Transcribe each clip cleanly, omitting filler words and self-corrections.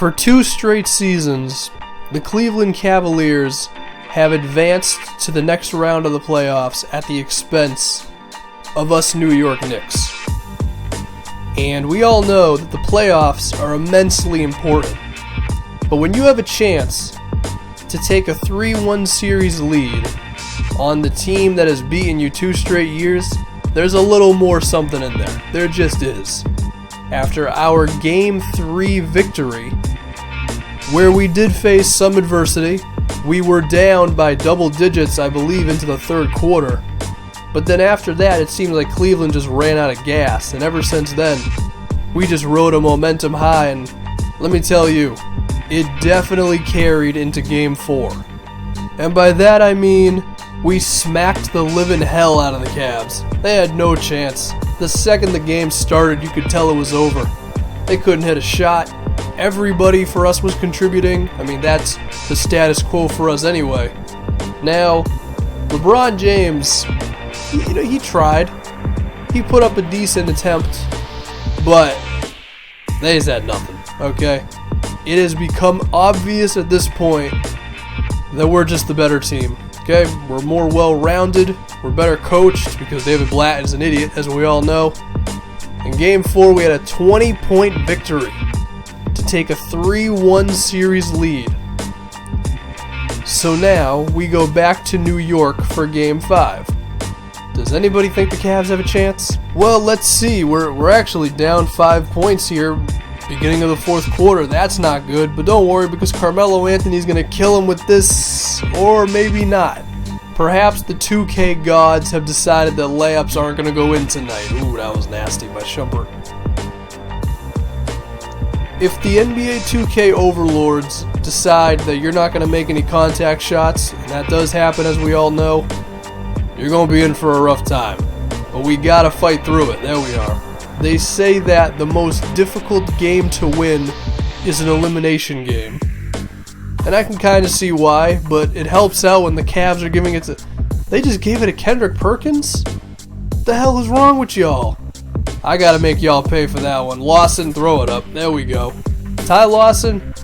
For 2 straight seasons, the Cleveland Cavaliers have advanced to the next round of the playoffs at the expense of us New York Knicks. And we all know that the playoffs are immensely important. But when you have a chance to take a 3-1 series lead on the team that has beaten you 2 straight years, there's a little more something in there. There just is. After our Game 3 victory, where we did face some adversity, we were down by double digits, I believe, into the third quarter. But then after that, it seems like Cleveland just ran out of gas, and ever since then, we just rode a momentum high, and let me tell you, it definitely carried into Game 4. And by that I mean, we smacked the living hell out of the Cavs. They had no chance. The second the game started, you could tell it was over. They couldn't hit a shot. Everybody for us was contributing. I mean, that's the status quo for us anyway. Now, LeBron James, he tried. He put up a decent attempt, but they just had nothing, okay? It has become obvious at this point that we're just the better team, okay? We're more well-rounded. We're better coached because David Blatt is an idiot, as we all know. In Game 4, we had a 20-point victory to take a 3-1 series lead. So now, we go back to New York for Game 5. Does anybody think the Cavs have a chance? Well, let's see. We're actually down 5 points here, beginning of the fourth quarter. That's not good, but don't worry because Carmelo Anthony's going to kill him with this, or maybe not. Perhaps the 2K gods have decided that layups aren't going to go in tonight. Ooh, that was nasty by Shumpert. If the NBA 2K overlords decide that you're not going to make any contact shots, and that does happen as we all know, you're going to be in for a rough time. But we got to fight through it. There we are. They say that the most difficult game to win is an elimination game. And I can kind of see why, but it helps out when the Cavs are giving it to... They just gave it to Kendrick Perkins? What the hell is wrong with y'all? I gotta make y'all pay for that one. Lawson, throw it up. There we go. Ty Lawson,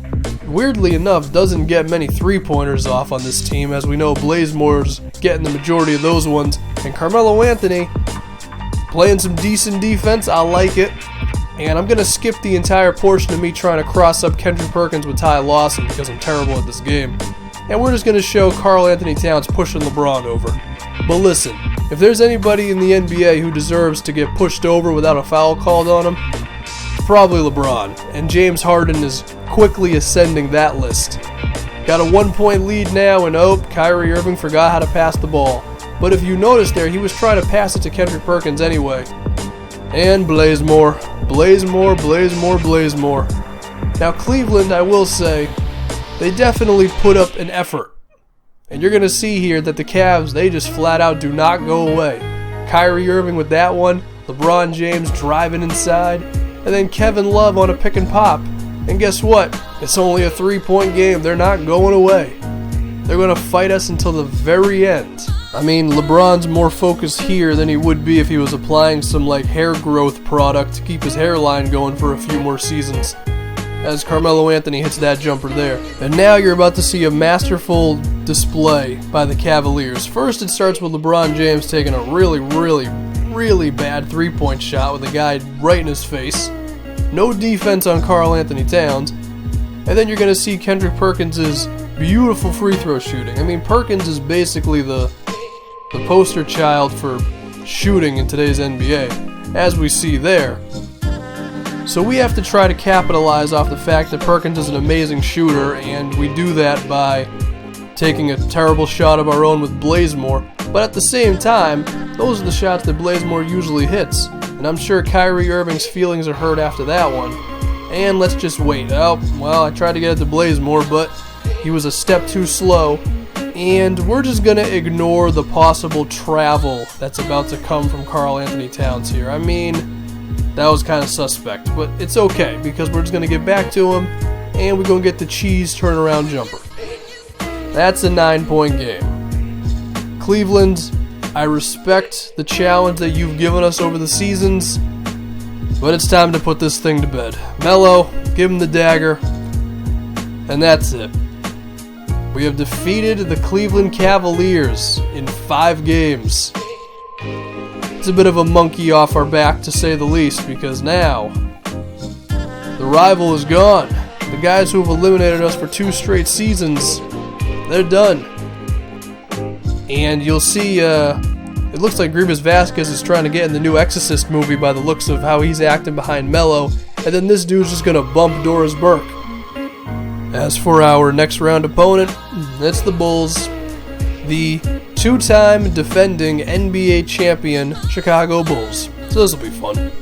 weirdly enough, doesn't get many 3-pointers off on this team. As we know, Blazemore's getting the majority of those ones. And Carmelo Anthony, playing some decent defense. I like it. And I'm going to skip the entire portion of me trying to cross up Kendrick Perkins with Ty Lawson because I'm terrible at this game. And we're just going to show Karl Anthony Towns pushing LeBron over. But listen, if there's anybody in the NBA who deserves to get pushed over without a foul called on him, probably LeBron. And James Harden is quickly ascending that list. Got a 1-point lead now, and Kyrie Irving forgot how to pass the ball. But if you notice there, he was trying to pass it to Kendrick Perkins anyway. And Blazemore. Now Cleveland, I will say, they definitely put up an effort. And you're going to see here that the Cavs, they just flat out do not go away. Kyrie Irving with that one, LeBron James driving inside, and then Kevin Love on a pick and pop. And guess what? It's only a 3-point game. They're not going away. They're going to fight us until the very end. I mean, LeBron's more focused here than he would be if he was applying some hair growth product to keep his hairline going for a few more seasons. As Carmelo Anthony hits that jumper there. And now you're about to see a masterful display by the Cavaliers. First it starts with LeBron James taking a really bad 3-point shot with a guy right in his face. No defense on Karl Anthony Towns. And then you're going to see Kendrick Perkins' beautiful free throw shooting. I mean, Perkins is basically the poster child for shooting in today's NBA, as we see there. So we have to try to capitalize off the fact that Perkins is an amazing shooter, and we do that by taking a terrible shot of our own with Blazemore. But at the same time, those are the shots that Blazemore usually hits, and I'm sure Kyrie Irving's feelings are hurt after that one. And let's just wait. I tried to get it to Blazemore, but he was a step too slow. And we're just going to ignore the possible travel that's about to come from Karl Anthony Towns here. I mean, that was kind of suspect, but it's okay because we're just going to get back to him and we're going to get the cheese turnaround jumper. That's a 9-point game. Cleveland, I respect the challenge that you've given us over the seasons, but it's time to put this thing to bed. Melo, give him the dagger. And that's it. We have defeated the Cleveland Cavaliers in 5 games. It's a bit of a monkey off our back, to say the least, because now the rival is gone. The guys who have eliminated us for 2 straight seasons, they're done. And you'll see, it looks like Grievous Vasquez is trying to get in the new Exorcist movie by the looks of how he's acting behind Melo, and then this dude's just going to bump Doris Burke. As for our next round opponent, it's the Bulls, the 2-time defending NBA champion Chicago Bulls. So this will be fun.